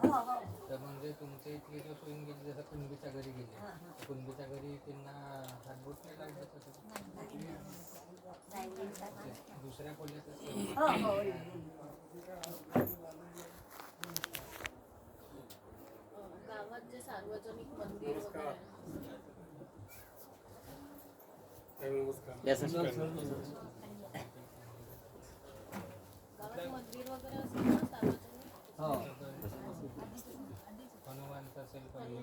तर म्हणजे तुमच्या इथली जो सोयीन गेली जसं कुणबीच्या घरी गेली कुणबीच्या घरी त्यांना हातबोट नाही लावू देत दुसऱ्या खोल्यातच गावात जे सार्वजनिक मंदिर वगैरे गावात मंदिर वगैरे असेल ना सार्वजनिक हनुमानचं असेल पहिले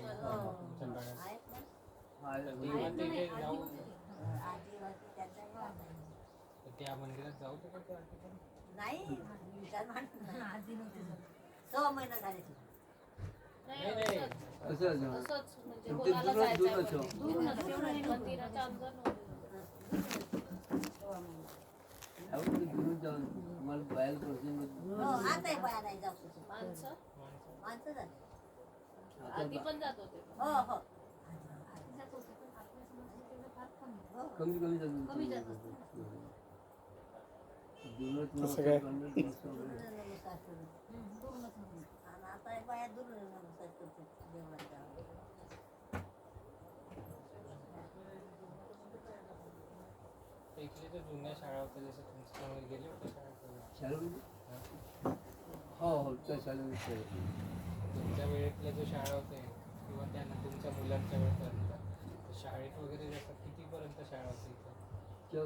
त्या मंदिरात जाऊ शकतो नाही 6 महिना झाले असंच म्हणजे कोणाला जायचं मंदिराच्या अंदर आता बाया नाही जाऊ माणसं माणसं झाली आधी पण जात होते हो हो कमी आता बाया दूर नमस्कार करते देवळात इथले जे जुन्या शाळा होत्या जसं तुमच्या समोर गेले होते शाळेमध्ये हो त्या शाळेमध्ये तुमच्या वेळेतल्या जो शाळा होते किंवा त्यांना तुमच्या मुलांच्या वेळेपर्यंत शाळेत वगैरे जसं कितीपर्यंत शाळा होती इथं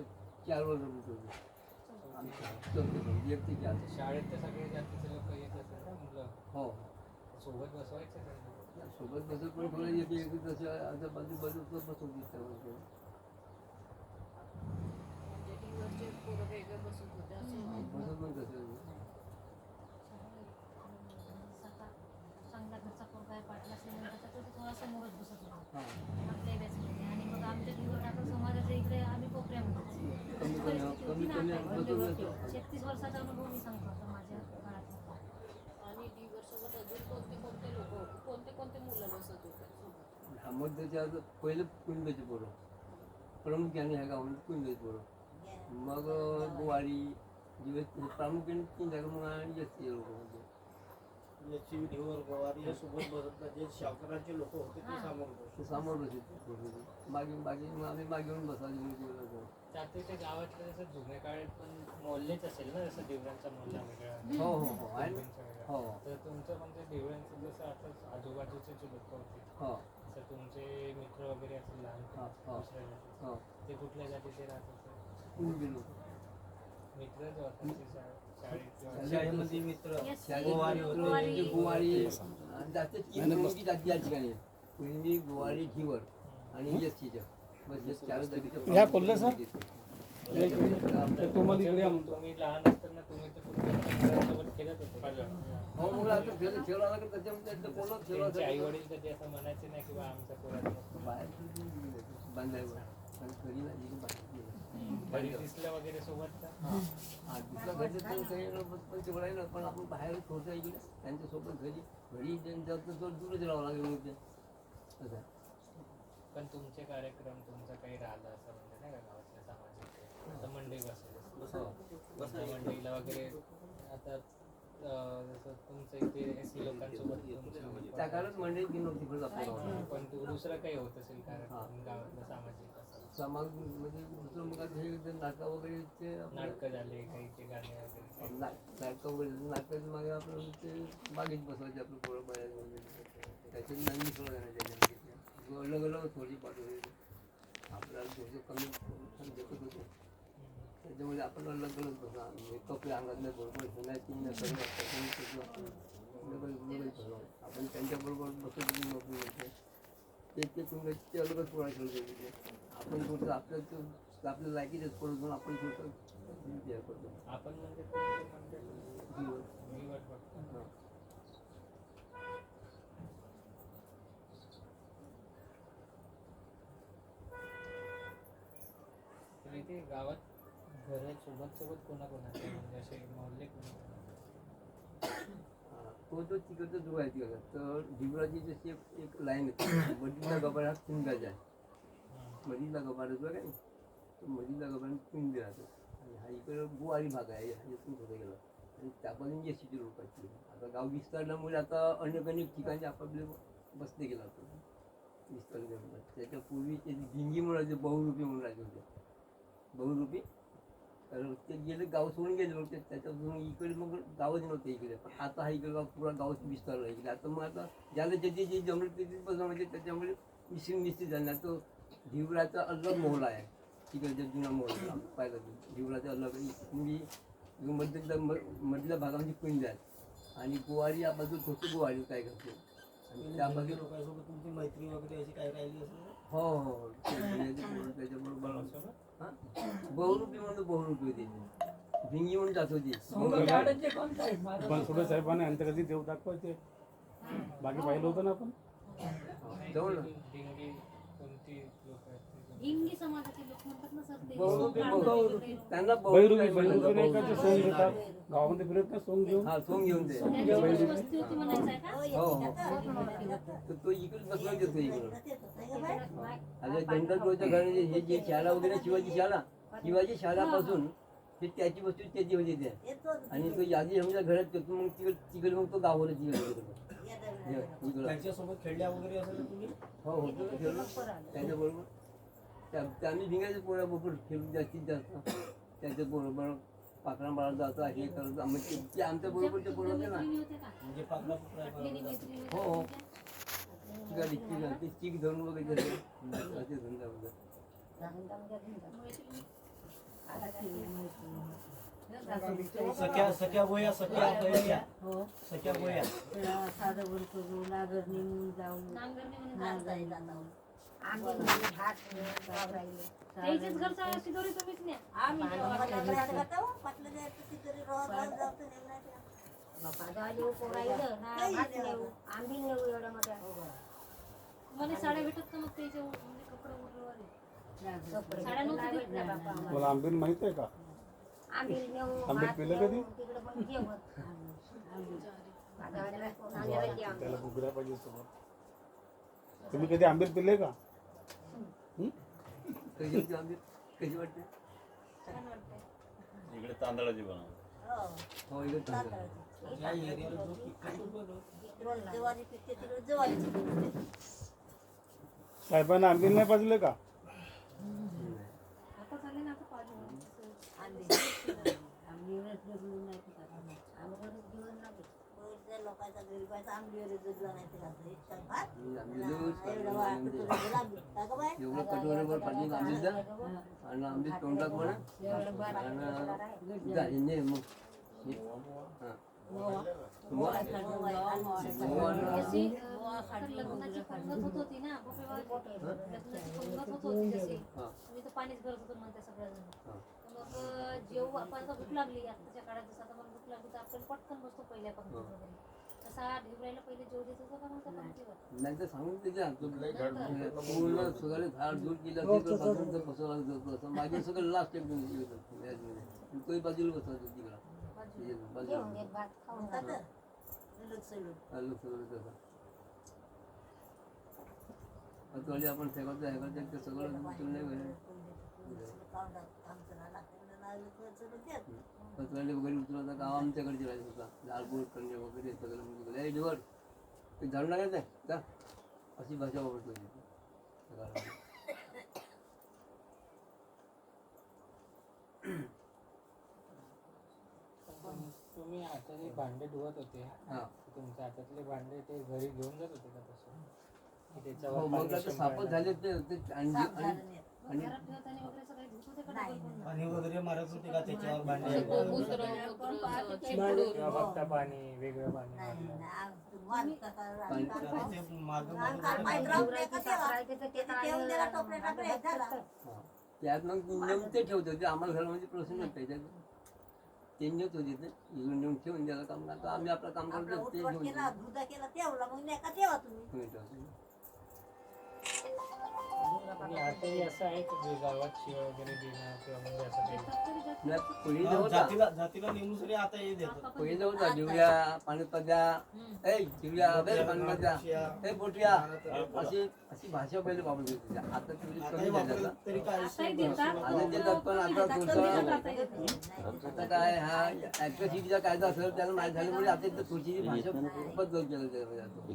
4 वर्ष होते शाळेत तर सगळे जातीचे लोक येत असेल ना मुलं हो सोबत बसवायचे त्यांना सोबत बसत पण थोडं येते तसं आता बाजूबाजू बसवून दिसतं म्हणजे टीव्हीवरचे पोरं वेगळे बसत होते असं बसत पण कसं संघाचा पोरगा पाटला असल्यानंतर तो थोडा समोरच बसत होता आपल्या बॅचमध्ये आणि मग आमच्या टीव्हीवर टाकून समाजाच्या इकडे आम्ही कोपऱ्यामध्ये 36 वर्षाचा अनुभव मी सांगतो आता माझ्या काळात आणि टीव्हीवर सोबत अजून कोणते लोक होते कोणते मुलं बसत होते सोबत ह्यामध्ये त्याचं पहिलं कुंड्याचे पोरं प्रमुख ज्ञानी ह्या गावामध्ये कुंड्याचे पोरं मग गुवारी दिवस प्रामुख्याने 3 जागा मग आणि जास्ती लोक होते याची ढिवर गवारी या सोबत बसत जे शाकराचे लोक होते ते समोर बसले मागे मग आम्ही मागे येऊन बसायला त्यात ते गावातलं जसं जुन्या काळात पण मोहल्लेच असेल ना जसं देवळांचा मोहल्ला वेगळा हो हो हो आहे हो तर तुमचं म्हणजे देवळांचं जसं आता आजूबाजूचे जे लोक होते हो तर तुमचे मित्र वगैरे असेल लहान दुसऱ्या जातीचे हो ते कुठल्या जातीचे राहत असेल कुंडी लोक मित्र जो असायचे शाळेमध्ये मित्र गुवारी जास्त 3 जाती या ठिकाणी कुंडी गुवारी घिवर आणि यस्तीच्या बस 4 जातीच्या तुम्ही लहान असताना तुम्ही तर खेळत होते हो मग आता खेळ आला की त्याच्यामध्ये आई वडील कधी असं म्हणायचे नाही किंवा आमच्या पोराचं बाहेर बांधायवर पण घरी नाही घरी दिसलं वगैरे सोबत दुसऱ्या घरचे पण तेवढा आहे ना पण आपण बाहेर थोडं इकडे त्यांच्यासोबत घरी त्यांच्या तो दूरच राहावं लागेल मग असं पण तुमचे कार्यक्रम तुमचं काही राहिलं असं म्हणजे नाही का गावातल्या सामाजिक आता मंडई बसेल मंडईला वगैरे आता जसं तुमचं इथे एसी लोकांसोबत त्या काळात मंडळी घेऊन नव्हती पण तू दुसरं काही होत असेल कारण गावातलं सामाजिक समाज म्हणजे दुसरं मग हे नाटक वगैरे नाटकं झाले काही गाणे वगैरे नाटकं वगैरे नाटकाच्या मागे आपण ते मागेच बसवायचे आपलं पोरं बाहेर वगैरे त्याच्यात नाही मिसळ त्याच्या अलग अलग थोडी पाठवली आपल्याला थोडं कमी देखत होतो त्याच्यामध्ये आपण अलग अलग बसा कपडे अंगातले बरोबर आपण त्यांच्याबरोबर बसत नोकरी ते तुम्ही अलगच पोळा खेळतो आपण थोडंसं आपल्या लायकीच पडून आपण थोडंसं करतो आपण म्हणजे इथे गावात घर सोबत कोणाकोणाचे म्हणजे असे मोहल्ले तो तिकडचा जो आहे तिकडे तर ढिवराची जशी एक लाईन येते मधीला गबाड हा कुंडाचा आहे मधीला गबाड जो आहे तो मधीला गबाड कुंडी राहतो आणि हा इकडे गुवारी भाग आहे हा इथून होता गेला आणि त्यापासून एसटीची लोक आहेत. आता गाव विस्तारल्यामुळे आता अनेक ठिकाणी आपापले बसले गेला विस्तारल्यामुळे. त्याच्या पूर्वी ते भिंगी म्हणायचे, बहुरूपी म्हणून राहायचे होते. बहुरूपी तर ते गेले, गाव सोडून गेले होते. त्याच्यापासून इकडे मग गावच नव्हतं इकडे. पण आता हा इकडे गाव पुरा गाव विस्तारला इकडे. आता मग आता ज्याला ज्याची जे जमलं ते बसवं म्हणजे त्याच्यामुळे मिस्त्री झाला. तो धिवराचा अलग मोहला आहे तिकडे, जुना मोहला पाहिला तो धिवराचा अलग. मी मधल्या भागामध्ये पिंड आहे आणि गुवारी या बाजू होतो. गुवारी काय करते आणि त्या बाजू लोकांसोबत तुमची मैत्री वगैरे अशी काय राहिली असेल? हो त्याच्याबरोबर हां बहुरूपी म्हणून बहुरूपी होती. भिंगी म्हणून जात होती. बनसोडे साहेबांनी अंत कधी देव दाखवायचे बाकी पाहिलं होतं ना आपण. जवळ डिंगी कोणती लोक आहेत ते? हिंगी समाजाचे लोक म्हणतात ना सर ते बहुरूपी सोंग त्यांना बैरुबी नाही का ते सोंग घेतात गावामध्ये फिरत नाही सोंग घेऊन. हा सोंग घेऊन ते त्यांची वस्ती होती म्हणायचं आहे का? हो तर तो इकडे बसला देतो इकडं. आता जनता घराचे हे जे शाळा वगैरे शिवाजी शाळापासून ते त्याची वस्तू त्याची म्हणजे ते आणि तो यादी आमच्या घरात करतो. मग तिकडे मग तो गावाला इकडं त्यांच्यासोबत खेळल्या वगैरे असेल ना तुम्ही? हो होतो ना खेळलो त्याच्याबरोबर. आम्ही भिंगाच्या पोळ्याबरोबर खेळून जास्तीत जास्त त्याच्याबरोबर पाकळा मारत जातो हे करत म्हणजे ते आमच्या बरोबर ते बोलवते ना. मैत्रिणी होते का? म्हणजे पाकळा पुकळा आपली मैत्रिणी होते हो हो का? ते चिक धरून वगैरे असे धंदा वगैरे. सख्या गोया सख्या गोया साधं वर करू नागरणी जाऊन नांगरणी म्हणून नांगायला जाऊन आम्ही म्हणजे भात वापरायले. त्याच्याच घरचा शिदोरी तुम्हीच न्या. आम्ही पाटलं जायचं तिकडे रोज जातो बापा जाऊ पोरायलं ना भात नेऊ आंबी नेऊ एवढ्या मोठ्या मला साड्या भेटत का मग त्याचे म्हणजे कपडे उरले साड्या नव्हत्या देत ना बापा आम्हाला. मला आंबील माहित आहे का? आंबी नेऊ आंबील भात पिलं नेऊ, कधी? तिकडे पण जेवण त्याला बुगऱ्या पाहिजे सोबत. तुम्ही कधी आंबील पिले का? कशी वाटते इकडे तांदळाची बनव. हो इकडे चांगलं. या एरियाला जो पिकतो ज्वारी पिकते तिकडे ज्वारीची पिकते. साहेबांना आंबील नाही पाजले का? आता चालले ना आता पाहिजे. लोकांचा गरीबाचा आंबीवर जगला नाही ते घालतं. एक भात एवढं कटोरीवर पाणी आंबील द्या आणि आंबील तोंडात म्हणा आणि जा मग अशी तर लग्नाची पंगत होत होती ना बोपेवाडी. लग्नाची पंगत होत होती जशी मी तर पाणीच गरज होतं म्हणते सगळ्याजण. मग जेव्हा आपण भूक लागली आताच्या काळात जसं आता मला भूक लागली तर आपण पटकन बसतो पहिल्या पंक्तीत वगैरे. तसा ढिवरायला पहिले जेव देत होतो का मग त्या पंक्तीवर? नाही तर सांगून त्याच्या पूर्ण सगळे झाड दूर केलं तिकडे बसावं लागत होतं. असं माझे सगळं लास्ट एकदम तोही बाजूला बसवत होती तिकडं बाजूला भात खाऊन जातं. आलं सगळं तसं. आता आपण फेकायचं ते सगळं नाही पत्राले वगैरे उचलता गाव आमच्याकडचे राहायचं होता. लालपूर कंडे वगैरे सगळं म्हणजे डिवर ते झाडू लागायचं आहे का अशी भाषा वापरत होती. तुम्ही हाताचे भांडे धुवत होते हां तुमच्या हातातले भांडे ते घरी घेऊन जात होते का तसं? हो मग आता सापच झाले ते आणि घरात ठेवताना वगैरे सगळे धुत होते का डबल पण? पाणी वगैरे मारत होते का त्याच्यावर असं भांडे? किंवा फक्त पाणी वेगळं पाणी त्यात मग नेऊन ते ठेवत होते. आम्हाला घरामध्ये प्रश्न नव्हते त्याच्यात ते नेत होते ते इकडून नेऊन ठेवून द्यायला काम करतो. आम्ही आपलं काम करतो ते घेऊन आणि आताही असं आहे की गावात शिवाय वगैरे देणं किंवा म्हणजे असं काही देतात तरी देतात. नाही, पहिली हा, होता जातीला नेमून सरी आता हे देतात. पहिलं होता दिवल्या पाण्यात द्या ए दिवल्या पाण्यात द्या ए पोटल्या अशी अशी भाषा पहिले वापरत होती. आता थोडी आता कमी हे झाली वापरलं आता. तरी काय आताही देतात. आता देतात पण आता कमी थोडंसं देतात आता. आता काय हा ऍट्रॉसिटीचा कायदा असेल त्याला माहीत झाल्यामुळे आता इथं तुळशीची भाषा खूपच बदल केलं जातो.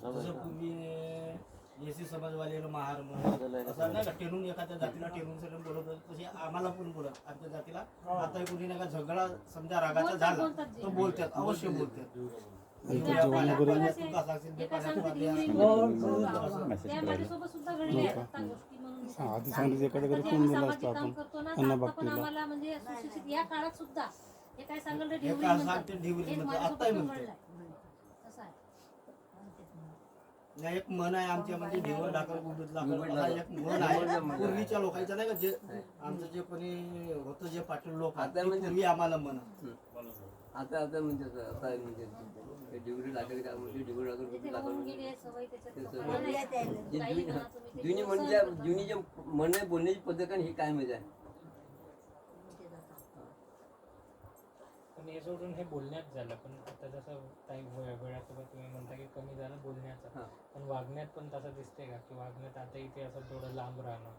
जसं पूर्वी एसी समाजवाल्याला महार म्हणून असं नाही का टेरून एखाद्या जातीला टेरून सर बोलत होते तसे आम्हाला पण बोलत आमच्या जातीला आता कोणी नाही का झगडा समजा रागाचा झाला तर बोलतात अवश्य बोलतात. एका सांगते डिलिव्हरी त्या माझ्यासोबत सुद्धा घडले आहेत आता गोष्टी म्हणून. आधी सांगितलं एखाद्या घरी आता कोण जे गेलं सामाजिक असतं काम आपण करतो ना अन्न आता पण बागतीला. आम्हाला म्हणजे सुशिक्षित या काळात सुद्धा हे काय सांगलं हे ढेवरी काय म्हणतात. सांगते ढेवरी हेच म्हणतात माझ्यासोबत आत्ताही पण म्हणते. घडलंय. असं आहे. नाही एक मन आहे आमच्या म्हणजे ढेवर ढाकर गुंडूत लाकर असा एक मन आहे पूर्वीच्या लोकांचं नाही का जे आमचं जे कोणी होतं जे पाटील लोक आता ते म्हणजे- पूर्वी आम्हाला मन आता आता म्हणजे आता म्हणजे डिग्री लागेल का म्हणजे डिग्री म्हणजे ते लागेल होऊन गेली आहे सवय त्याच्यात ते कपडा सवय. नाही. जे काही जुनी म्हणा तुम्ही ते जुनी सहन म्हणजे करता. जुनी जे म्हणणे बोलण्याची पद्धत आहे ही काय मजा आहे. पण हे सोडून हे बोलण्यात झालं. पण आता जसं काही वेळासोबत तुम्ही म्हणता की कमी झालं बोलण्याचं हा. पण वागण्यात पण तसं दिसते का की वागण्यात आता इथे असं थोडं लांब राहणं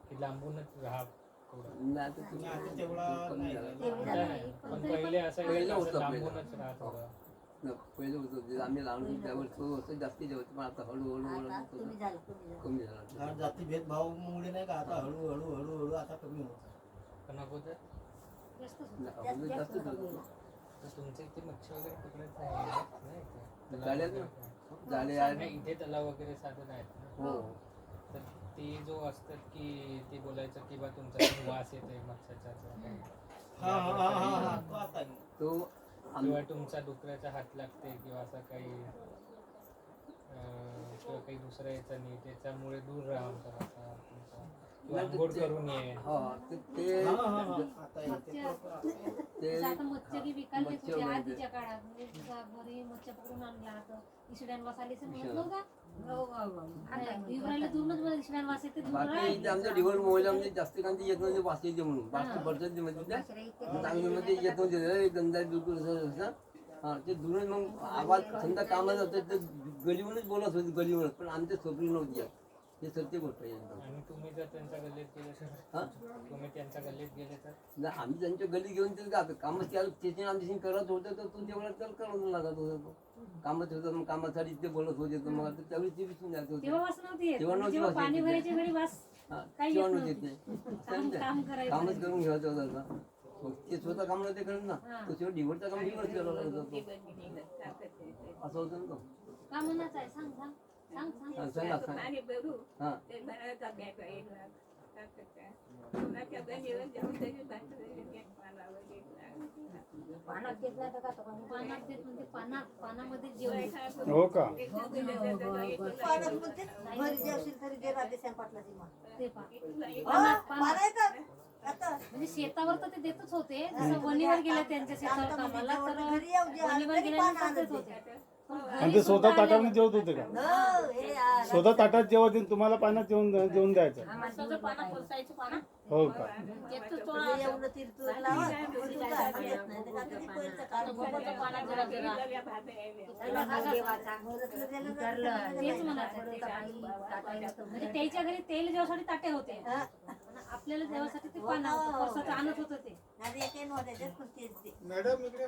की लांबूनच राहा थोडं नाही आता तुम्ही आता तेवढा कमी नाही झाला. आता नाही. पण पहिले असं पहिलं असं होतं लांबूनच राहा थोडं. पहिलं होतं जे आम्ही लहान होतो त्यावर थोडं जास्ती जेवतो पण आता हळूहळू कमी झालं कमी झाला. हा जाती भेदभावामुळे नाही का आता हळूहळू हळूहळू आता कमी होत पण अगोदर जास्तच होतं. अगोदर जास्त झालं. तर तुमच्या इथे मच्छी वगैरे पकडत नाही का? जाळ्यात ना? तलाव जाळे वगैरे? आहे. नाही, इथे तलाव वगैरे साधन आहेत ना. हो तर ते जो असतात की ते बोलायचं की बा तुमचा पण वास येतोय मच्छाचा किंवा काही. हा हा हा हा हा तो आता आहे. तो किंवा तुमचा डुकराचा हात लागते किंवा असं काही किंवा काही दुसऱ्या याचा नाही त्याच्यामुळे दूर राहा म्हणतात असा तुमचा किंवा आंघोळ करून ये. हा ते हा हा हा आता आहे. ते ते जसं आता मच्छी विकायला येत मच्छी होती वगैरे. आधीच्या काळात म्हणजे तुझा घरी मच्छी पकडून आणला तर इशड्यान वास आले असं म्हणत नव्हता. विवरायला दूरच मला इशड्यान वास येते दूर बाकी राहा. इथे आमच्या डिवोर मोबाईल म्हणजे जास्त कांती येत नव्हते वास येते म्हणून बाकी बरसात मध्ये चांगल्यामध्ये येत नव्हते गंधा बिलकुल असं हा ते दुरून मग आवाज समजा कामाला होतं ते गलीवरूनच बोलत होते गलीवरच पण आमच्या सोपरी नव्हती यात. हे सत्य गोष्ट आहे एकदम. आणि तुम्ही जर त्यांच्या गल्लीत गेले तर हा तुम्ही त्यांच्या गल्लीत गेले तर नाही, आम्ही त्यांच्या गली घेऊन ते का कामच त्याला त्याचे आमच्याशी करत होतं तर तू तेवढं त्याला करावं लागत होतं तो कामच होतं मग कामासाठी ते बोलत होते तर मग आता त्यावेळी ते विसरून जात होते तेव्हा वास नव्हती येत. तेव्हा नव्हती जेव्हा वास पाणी येत. भरायच्या वेळी वास हा, काही तेव्हा येत नव्हते नव्हती. ते काम करायचं. कामच करून घ्यायचं होतं आता. मग ते स्वतः काम नव्हते करत ना हा. तो शेवट डिवोर्सचं काम डिवोर्स करायला लागत होतं असं होतं ना तो. का म्हणायचं आहे सांग सांग सांग सांग हा, सांगा सांग हा पाण्यात घेत नाही तर का तो कोणी? पानात देत म्हणजे पानामध्ये जेवण हो का पाण्यात म्हणते, घरी जेवशील तरी जे राहते स्वयंपाकला ती मग. ते पा हा, पानं येतात. आता म्हणजे शेतावर तर ते देतच होते जसं वणीवर गेले त्यांच्या शेतावर कामाला तर घरी येऊ जे आलं वणीवर तरी पानं गेल्यानंतर देत आणत होते. पण आणि घरी ते स्वतः सुद्धा ताटाने आल्यावर- जेवत होते का हो, हे आ- स्वतः ताटात जेवत येईल तुम्हाला पाण्यात जेवून द्यायचं सगळं पानं फुलसायचं पानं हो का येतो घरी थोडा एवढं तिरतूर लावा, कोणी काय सांगत नाही. ते का तरी पहिलंचं काढून गोबरचं पानं जरा जरा त्याला भाग देवाचा. घरातलं दिलं तर तेच म्हणायचं ते म्हणजे त्याच्या घरी तेल जेवासाठी ताटे होते हा. आणि आपल्याला जेवासाठी ते पानं होतं परसाचं आणत होतं ते नाही ते काही नव्हतं, त्याच्यात पण तेच ते. मॅडम इकडे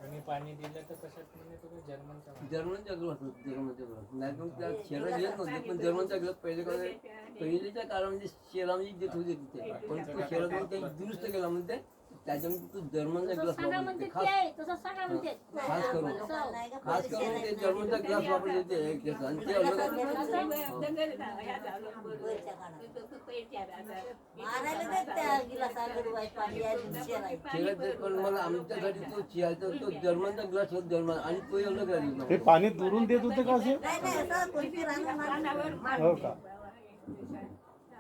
आणि पाणी दिलं तर कशात म्हणजे तुम्ही जर्मनचा वापर. जर्मनच्या ग्लास होते जर्मनच्या ग्लास नाही तर त्या शेरा घेत नव्हते पण जर्मनचा ग्लास पहिलेच्या काळामध्ये शेरामध्ये देत होते तिथे पण तो शेरा ते दुरुस्त केला म्हणते त्याच्यामध्ये तो जर्मनचा ग्लास सांगा म्हणते वापरते ते आहे तसं सांगा म्हणते खास करून नाही का खास करून ते जर्मनचा ग्लास वापरत होते एक दिवस आणि ते अलग वरच्या कानात. मारायला देत त्या गिलासाला गडवाय पाणी आहे, शिरायचं. शेरा ते पण मग आमच्यासाठी तो चियाचा तो जर्मनचा ग्लास होता जर्मन आणि तो अलग ते राहिला पाणी दुरून देत होते का असे नाही नाही असं कोणती राहणार मारणार. हो का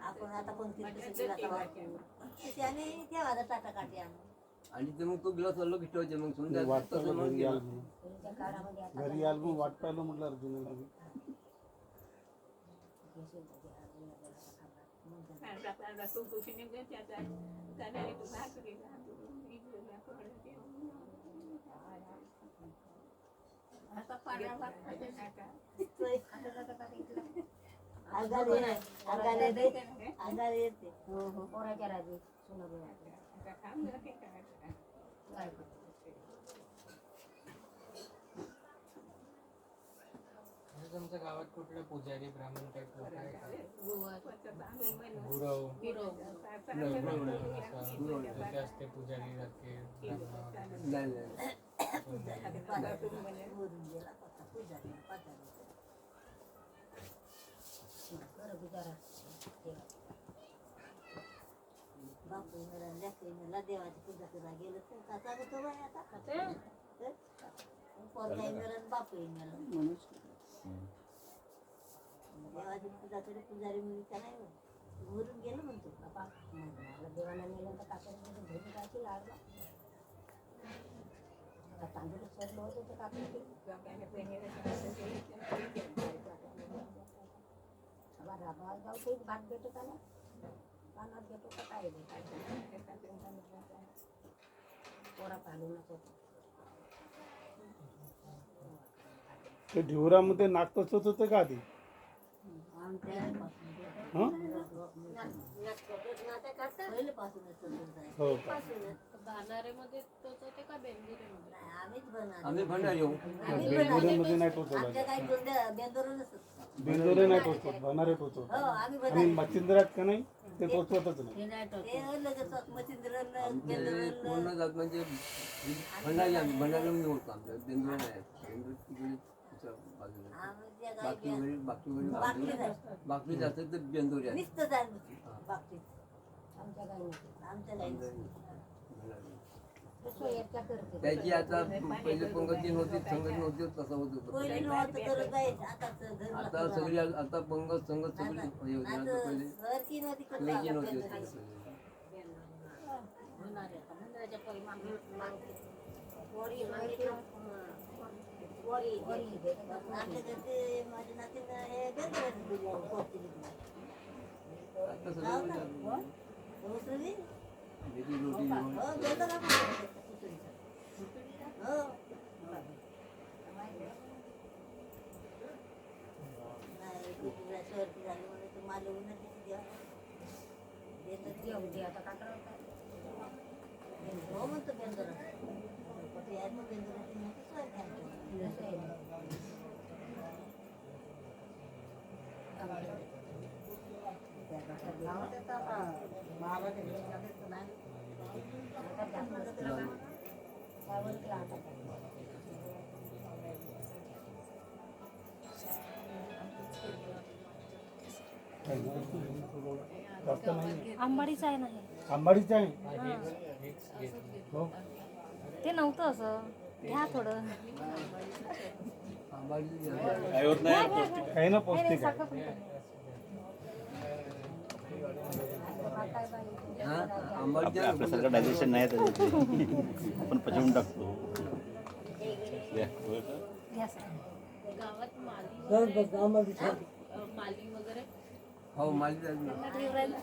आपण आता कोणती कसं गिलासा वापरू. त्याने ठेवायचा टाटा काठी आणून. आणि ते मग तो गिलास अलग ठेवायचे मग समजा वाटतं तसं मग घरी केलं. याल म्हणून. त्यांच्या काळामध्ये आता घरी याल मग वाट पाहिलं म्हटलं अर्जुनाला बी. आजारी येते पोराच्या राजी काय करतो म्हणजे तुमच्या गावात कुठले पुजारी ब्राह्मण टाईप लोक आहे का? गुरव कसे असते पुजारी सारखे ब्राह्मण नाही नाही देवाची पूजा करा गेलं तर कसा होतो बाई आता पोरगा इंद्रान बाप इंद्रान देवाची पूजा तरी पुजारी मुलीचा नाही मरून गेलं म्हणतो बाबा देवाला नेलं तर काकाला भेट काकी लागला तांदूळ सरलं होतं तर काकी जाऊ ते भात भेटत आला पानात भेटो का काय पोरा पालूनच होतं ते ढिवरामध्ये नाक टोचत होते का आधी? हो का? बाणारेमध्ये टोचवते का बेंदुरीमध्ये? आम्ही भंडार येऊ बेंदुरीमध्ये नाही टोचत बेंदुरे नाही टोचत भरणारे टोचत आणि मच्छिंद्रात का नाही ते टोचवतच नाही. पूर्ण जात म्हणजे भंडारी आम्ही भंडारी निवडतो आमच्या बेंदूर नाही बेंदूर तिकडे तिच्या बाजूला बाकी वेळी बाकी जातात तर बेंदूर आहे त्याची आता पहिले पंगत होती संगत नव्हती तसं होत होतं आता सगळी आता पंगत संगत सगळी होती आता पहिले नव्हती आता सगळं आंबाडीचं आहे ना हे आंबाडीचं आहे हो ते नव्हतं असं घ्या थोडं काही होत नाही पौष्टिक आहे. काही ना पौष्टिक आहे. साखर पण कमी. आपल्यासारखं डायजेशन नाही त्याच्यात आपण पचवून टाकतो. घ्या सर. गावात माली वगैरे हो माली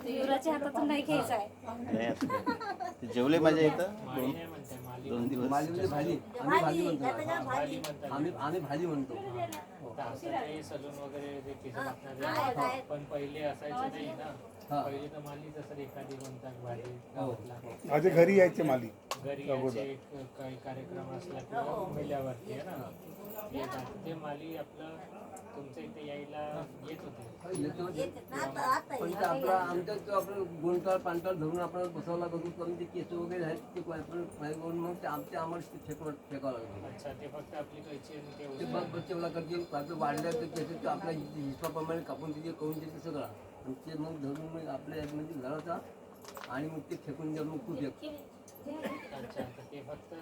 युवराच्या हातातून नाही घ्यायचं आहे. नाही असं काही. ते जेवले माझ्या इथं माली नाही म्हणते माली दोन दिवस माली म्हणजे भाजी आम्ही भाजी म्हणतो आम्ही भाजी म्हणतो आता असं ते सलून वगैरे जे केस कापणारे पण पहिले असायचं नाही ना पहिले तर मालीच असं एखादी कोणता भाजी गावातला माझ्या घरी यायचे माली घरी यायचे काही कार्यक्रम असला किंवा मेल्यावरती आहे ना येतात ते माली आपलं तुमच्या इथे यायला येत होते पण ते आपला आमच्या तो आपण गोंडकाळ पांटाळ धरून आपण बसवला करू पण ते केस वगैरे आहेत ते आपण करून मग ते आम्हाला फेकावं लागतं अच्छा ते फक्त आपली कैची आणि ते ते उचलून बघ बच्चे मला करते काजू वाढल्या तर केस ते आपल्या हिशोबाप्रमाणे कापून तिथे करून देते सगळं आणि ते मग धरून मग आपल्या म्हणजे घराचा आणि मग ते फेकून द्या मग खूप एक अच्छा तर ते फक्त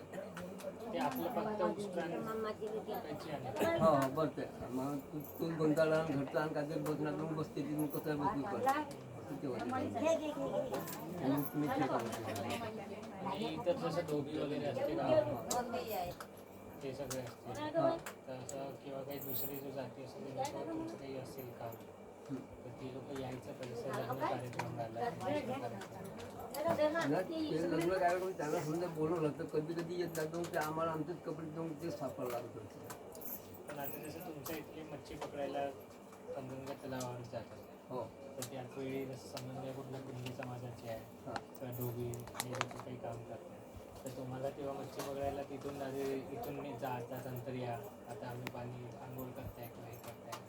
ते आपलं फक्त उचलून कैची आणि हो हो बरं ते मग तू गोंधळा घरचा आणि काहीतरी बसणार मग बसते ती मग कसं बसू पण असं ते होते मग तुम्ही ते करा आणि इतर जसं धोबी वगैरे असते गावामध्ये ते सगळे असते तसं किंवा काही दुसरी जो जाती असेल त्यांच्यासोबत तुमचं काही असेल काम तर ती लोक यायचं पैसे लग्न कार्यक्रम झाला ते लग्न कार्यक्रम त्यांना समजा बोलवलं तर कधी कधी येत नाही तर ते आम्हाला आमचेच कपडे देऊन ते सापडा लागत होते. पण आता जसं तुमच्या इथले मच्छी पकडायला पंधंगा तलावावर जातात हो तर त्याच वेळी जसं समजा कुठल्या कुंडी समाजाची आहे हां किंवा धोबी हे लोक काही काम करतात तर तुम्हाला तेव्हा मच्छी पकडायला तिथून इथून मी जातात नंतर या आता आम्ही पाणी आंघोळ करताय किंवा हे करताय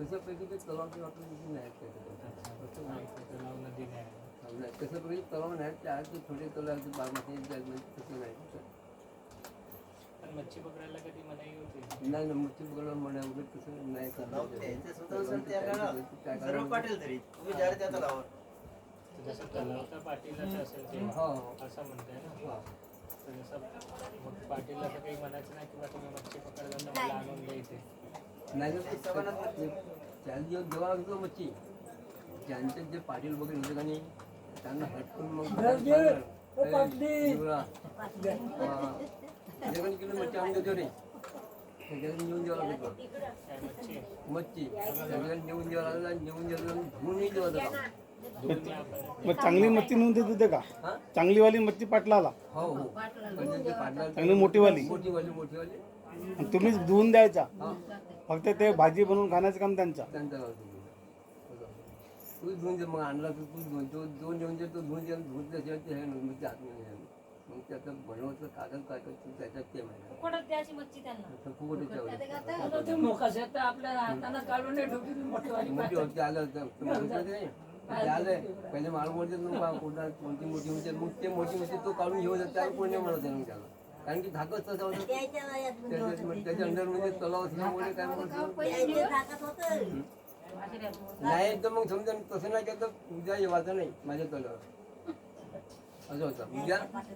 तशापैकी ते तलावचे वाटून नाही तलाव नदी नाही नाही तशापैकी तलाव नाही ते आहे ते थोडे तलाव बागमाती तसं नाही पण मच्छी पकडायला कधी मनाई होते नाही मच्छी पकडून म्हणा वगैरे तसं नाही सर्व पाटील तरी तुम्ही ज्या त्या तलावर जसं तलाव तर पाटीलच असेल ते हो असं म्हणताय ना हो तर जसं मग पाटील असं काही म्हणायचं नाही किंवा तुम्ही मच्छी पकडला तर मला आणून द्यायचे नाही त्याला जेव्हा लागतो मच्छी ज्यांचे जे पाटील वगैरे होते का नाही त्यांना हटकून मग किलो मच्छी आणून देतो रे त्याच्याकडे नेऊन द्यावं लागतं काय मच्छी मच्छी त्याच्याकडे नेऊन द्यावं लागलं नेऊन द्यावं धुवूनही द्यावं लागतं दोन्ही आपण मग चांगली मच्छी नेऊन देत होते का? हां चांगलीवाली मच्छी पाटलाला हो हो म्हणजे ते पाटला चांगली मोठीवाली मोठीवाली आणि तुम्हीच धुवून द्यायचा हां फक्त ते भाजी बनवून खाण्याचं काम त्यांचं. त्यांचा तू धुवून दे मग आणला तर तू धुवून जो नेऊन दे तो धुवून दे धुवून त्याशिवाय ते हे मग आतमध्ये मग त्याचं बनवतं कागद काय करतो त्याच्यात ते माहिती फुकटच द्यायची मच्छी त्यांना फुकट मोठी होती आलं आलंय पहिले माल मोठे कोणती मोठी होते मग ते मोठी होती तो काढून घेऊन जात त्याला कोणी म्हणत नाही त्याला कारण की धाकच तसं होतं त्याच्या अंडरमध्ये तलाव असल्यामुळे काय म्हणतो नाही तर मग समजा तसं नाही केलं तर उद्या येवायचं नाही माझ्या तलावर असं होतं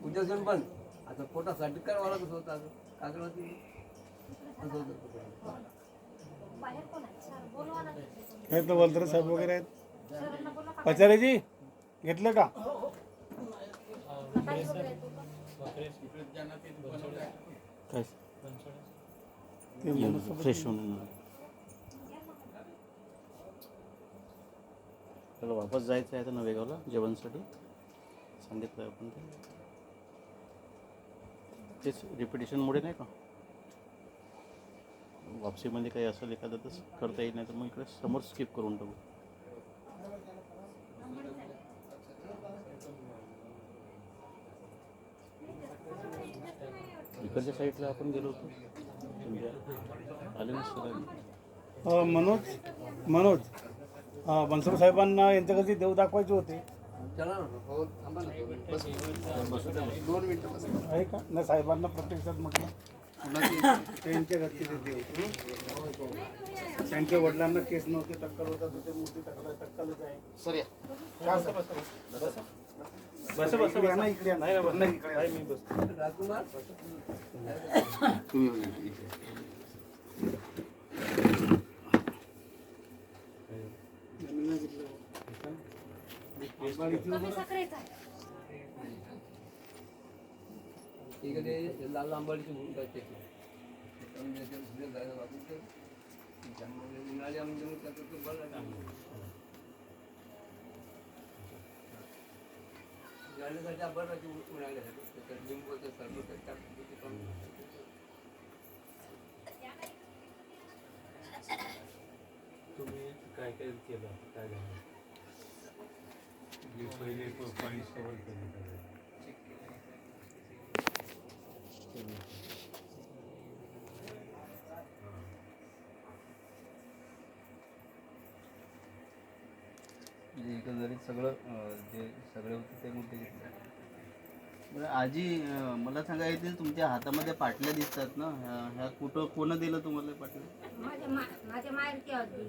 उद्यासून पण आता पोटासाठी काय वाला कसं होतं असं कागद होती असं होतं बाहेर कोण आहे सर बोलवा ना हे तर वलधर साहेब वगैरे आहेत. पचारेजी घेतलं का? फ्रेश होऊन त्याला वापस जायचं आहे तर नवेगावला जेवणसाठी सांगितलं आपण तेच रिपिटेशनमुळे नाही का वापसीमध्ये काही असेल एखादं तर करता येईल नाही तर मग इकडे समोर स्किप करून टाकू. इकडच्या साईडला आपण गेलो होतो तुमच्या आले नसतं मनोज बनसोड साहेबांना यांच्याकडे देव दाखवायचे होते चला ना हो थांबा ना दोन मिनिटं बस आहे का नाही साहेबांना प्रत्यक्षात म्हटलं त्यांच्या घरची ते देव त्यांच्या वडिलांना केस नव्हते टक्कल होता तर ते मूर्ती टक्कलच आहे सर या बस इकडे या ना इकडे या. नाही इकडे आहे मी बस राजकुमार कमी साखरेचा आहे इकडे लाल आंबाडीची भूमिका त्याची जायला वापरतो त्यामुळे उन्हाळ्या म्हणजे मग त्याचं तो बरं जाण्यासाठी आपण उन्हाळ्यासाठी त्याच्यात लिंबूचं सरबत तुम्ही काय काय केलं काय झालं पहिले पाणी सवय केली एकंदरीत सगळं जे सगळे होते ते मुद्दे घेतले. बरं आजी मला सांगा येते तुमच्या हातामध्ये पाटल्या दिसतात ना ह्या कुठं कोण दिलं तुम्हाला पाटल्या? माझ्या माहेरची होती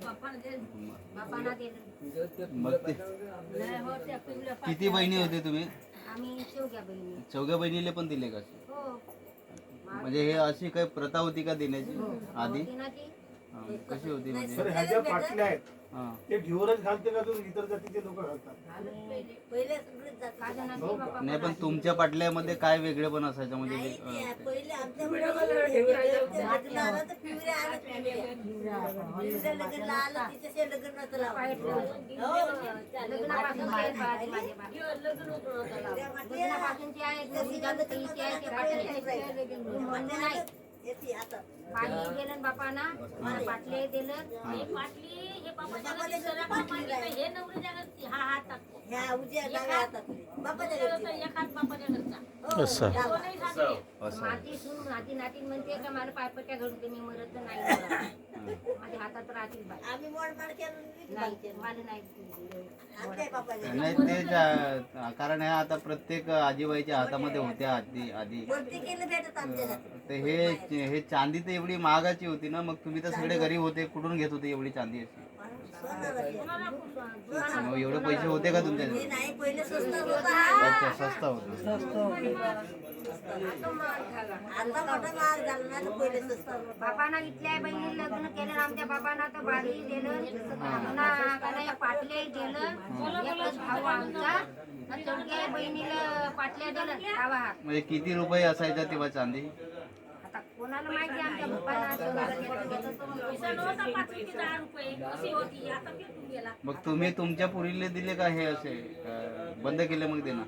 बापांना दिलं मग ते नाही हो त्या पिवळ्या किती बहिणी होते तुम्ही? आम्ही चौघ्या बहिणी चौघ्या बहिणीला पण दिले का? हो म्हणजे हे अशी काही प्रथा होती का देण्याची आधी? होती ना ती कशी होती म्हणजे तर ह्या ज्या पाटल्या आहेत हां ते ढिवरच घालते का तुम्ही इतर जातीचे लोक घालतात? पहिले सगळेच जात नाही पण तुमच्या पाटल्यामध्ये काय वेगळेपण असायचं म्हणजे पहिले आमच्या लग्न आलं तर पिवळे आलं पिवळे लग्न आलं तिच्याशी लग्न नव्हतं पाणी दिलं बापाना पाटले दिलं हे पाटली हे बापाच्या घरी पाटली हे नवरी जागा हा हात टाकतो ह्या उद्या डाव्या हातात बापाच्या घरची. एक हात बापाच्या घरचा असं दोनही हात माती सून नाती नाती म्हणते का मला पायपट्ट्या घडून ते मी मरत नाही माझ्या हातात राहतील बाई आम्ही मोडमाड केलं नाही मला नाही आमच्या बापाच्या नाही तेच कारण हे आता प्रत्येक आजीबाईच्या हातामध्ये होत्या आधी वरती केलं भेटत आमच्या घरी. तर हे चांदी तर एवढी महागाची होती ना मग तुम्ही तर सगळे गरीब होते कुठून घेत होते एवढी चांदी अशी मग एवढे पैसे होते का तुमच्या हे नाही पहिले स्वस्त होता अच्छा स्वस्त होतं आता मोठा महाग झाला ना तर पहिले स्वस्त होता. बापाना इथल्या बहिणी लग्न केलं आमच्या बापाना तर बारी दिलं पुन्हा पाटले दिलं एकच भाऊ आमचा चौघ्या बहिणीला पाटल्या दिलं डावा हात म्हणजे किती रुपये असायचा तेव्हा चांदी आता कोणाला माहिती आमच्या बापाना पैसा नव्हता 5 की 10 रुपये कशी होती आता पिकून गेला मग तुम्ही तुमच्या पुरीले दिले का हे असे बंद केले मग देणं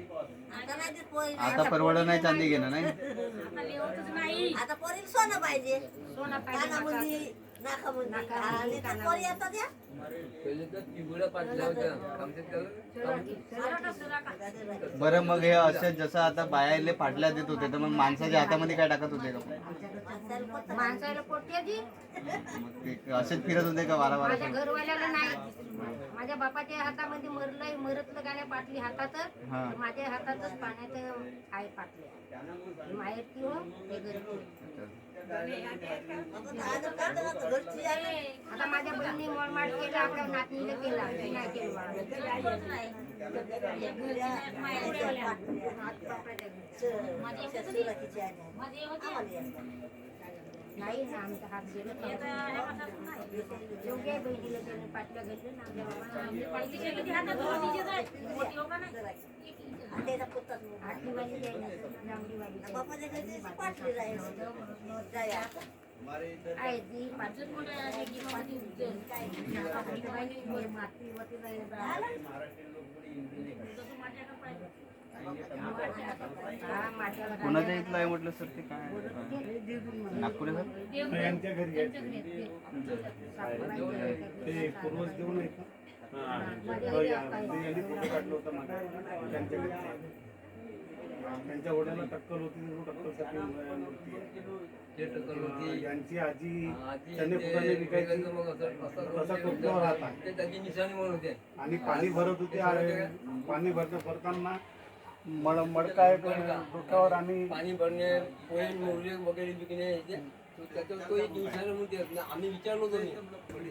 आता नाही ते पोरी आता परवडत नाही चांदी घेणं नाही आता लेवतच नाही आता पोरीला सोनं पाहिजे सोनं पाहिजे कानामुंदी नाकामुंदी आणि त्या पोरी येतात या पहिले तर पिवळ्या पाटल्या होत्या बरं मग हे असं जसं आता बायाले पाटल्या देत होते तर मग माणसाच्या हातामध्ये काय टाकत होते का माणसाला पोट्याची मग ते असेच फिरत होते का वारा वारा माझ्या घरवाल्याला नाही माझ्या बापाच्या हातामध्ये मरतलं गाण्या पाटली हातातच हा. माझ्या हातातच पाण्यात आहे पाटल्या माहेर हो ते घरची आहे. आता माझ्या बहिणी मोडमाड केला आपल्या नातनीला केला मी नाही केलं सुरुवातीची आहे. आम्हाला येतं. नाही ना आमचा हात गेला योग्य बहिणीला त्याने पाटल्या घेतलं ना आमच्या बाबा आणि त्याचा पुतत नाही. आठवी वाली जाईल लांबडीवाली बापाच्या घरी अशी पाटली राहायची. जाया. आहे ती पाचून मोठे आहे की माती उचल काय माती वरती कोणाच्या इथलं आहे म्हटलं सर ते काय नागपूर आहे सर यांच्या घरी आहे ते पूर्वज देऊन आहे का? हो, ते यांनी फोटो काढलं होतं मागे. त्यांच्या घरी आहे. त्यांच्या वडिलांना टक्कल होती म्हणून टक्कलसाठी मूर्ती आहे. यांची आजी त्यांनी फुलांनी विकायची असा टोपल्यावर राहता आणि पाणी भरत होते पाणी भरताना मडका आहे डोक्यावर आणि पाणी भरणे पोहे मोहरे वगैरे विकणे त्याच्यावर तो एक दिवसाला म्हणते आम्ही विचारलो होतो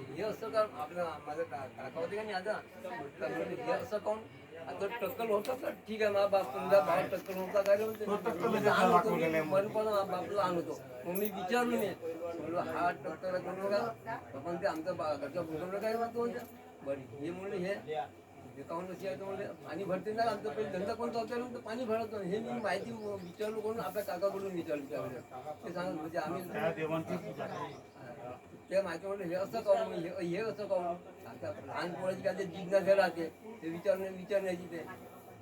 हे असं का आपलं माझं काका होते का नाही आता हे असं काऊन आता टक्कल होतं का ठीक आहे ना बाप समजा बाहेर टक्कल होता काय पण बापला आणतो मग मी विचारलो नाही म्हणलो हा टक्कल करू नका पण ते आमचा घरचा भूगोल काय म्हणतो बरं हे म्हणलं हे काऊन कशी आहे म्हणले पाणी भरते ना आमचा पहिले धंदा कोणता होता तर पाणी भरत नाही हे मी माहिती विचारलो करून आपल्या काकाकडून विचारलं ते सांगत म्हणजे आम्ही ते माहिती म्हणलं हे असं काऊन हे असं काऊन आता लहान पोळ्याची काय ते जिज्ञासा राहते ते विचारण्याची ते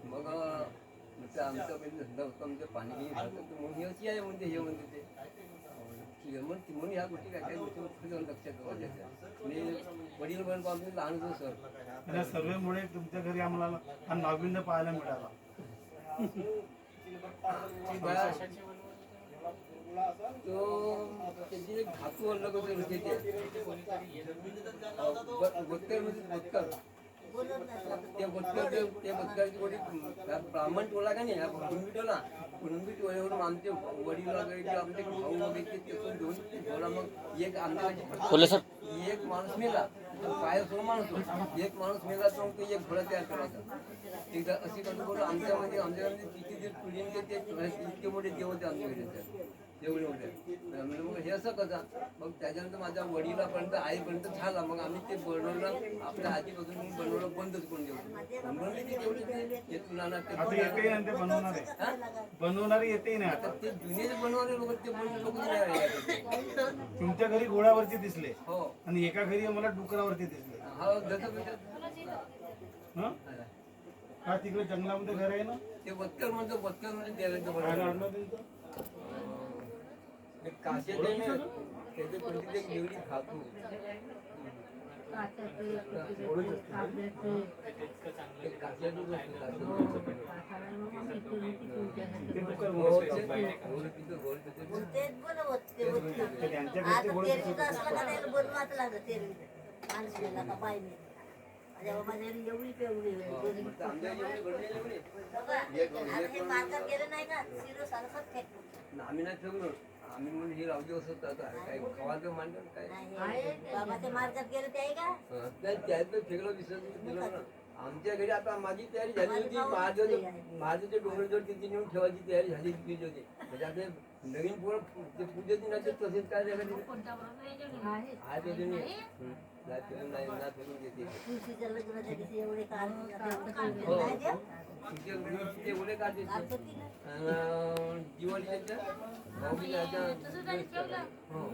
मग आमचा पहिले धंदा होता म्हणजे पाणी भरत म्हणून हे अशी आहे म्हणते हे म्हणते ते ठीक आहे म्हणून ह्या गोष्टी काय गोष्टी लक्षात ठेवायच्या मी वडील म्हणून आम्ही लहान होतो सर या सर्वेमुळे तुमच्या घरी आम्हाला हा नाविन्य पाहायला मिळाला. तो त्याची एक धातू अलग होते त्या बदकाची कोणी ब्राह्मण टोला का नाही कुणबी टोला कुणबी टोल्यावरून आमचे वडील वगैरे आमचे भाऊ वगैरे त्यातून घेऊन टोला मग एक आमच्या एक माणूस मेला पायासोर माणूस एक माणूस मेला तर तो एक घोडा तयार करायचा एकदा अशी करून आमच्यामध्ये किती जे पिढीने ते इतके मोठे देव होते आमच्याकडे एवढे होते म्हणलं मग हे असं कसं मग त्याच्यानंतर माझ्या वडिलापर्यंत आईपर्यंत झाला मग आम्ही ते बनवलं आपल्या आजीपासून मी बनवलं बंदच करून देऊ बनवले ते तेवढे ते तुला ते आता येते आणि ते बनवणार आहे बनवणारे येते नाही आता ते जुने जे बनवणारे लोक ते लोक नाही आहे. तुमच्या घरी घोड्यावरती दिसले हो आणि एका घरी मला डुकरावरती दिसले हा जसं हं? हा तिकडे जंगलामध्ये घर आहे ना ते वतकर म्हणतो वतकर म्हणजे देवाचं काय बनवलं. नाव त्यांचं? एक काशी ते ना, त्याची कोणती एक देवडी खातो एक काशीचं जो आहे ना, ते डुक्कर हो, म्हणून ते- असते. हो, तिथं गोल तिथं. तेच बनवत ते वतन. ते त्यांच्या आता घरचे गोड तेरवीचं असलं का त्याला बनवायचं लागलं तेरवीचं माणसाला का बाईने माझ्या बाबाच्या घरी एवढी पेवडी होती. मग ते आमच्या एवढे घडले एवढे. बघा, आता हे मार्गात गेलं नाही का शिरो सारखंच फेकलं. आम्ही नाही ठेवलो आम्ही म्हणून हे रावजी असं आता काय खवाचं मांडलं काय नाही, बाबाच्या मार्गात गेलं ते आहे का हं, नाही त्यातलं फेकलं विसर्जन केलं ना. आमच्या घरी आता माझी तयारी झाली होती महादेवच्या डोंगराजवळ तिथे नेऊन ठेवायची तयारी झाली होती होती म्हणजे आता नवीन पोरं ते पूजेची नाही तसेच काय झालं हा त्याचे नाही फेकून नाही ना फेकून देते तुळशीच्या लग्नाच्या दिवशी एवढे काढ हो तुमचे एवढे का देते दिवाळीच्या भाऊबीजेच्या हो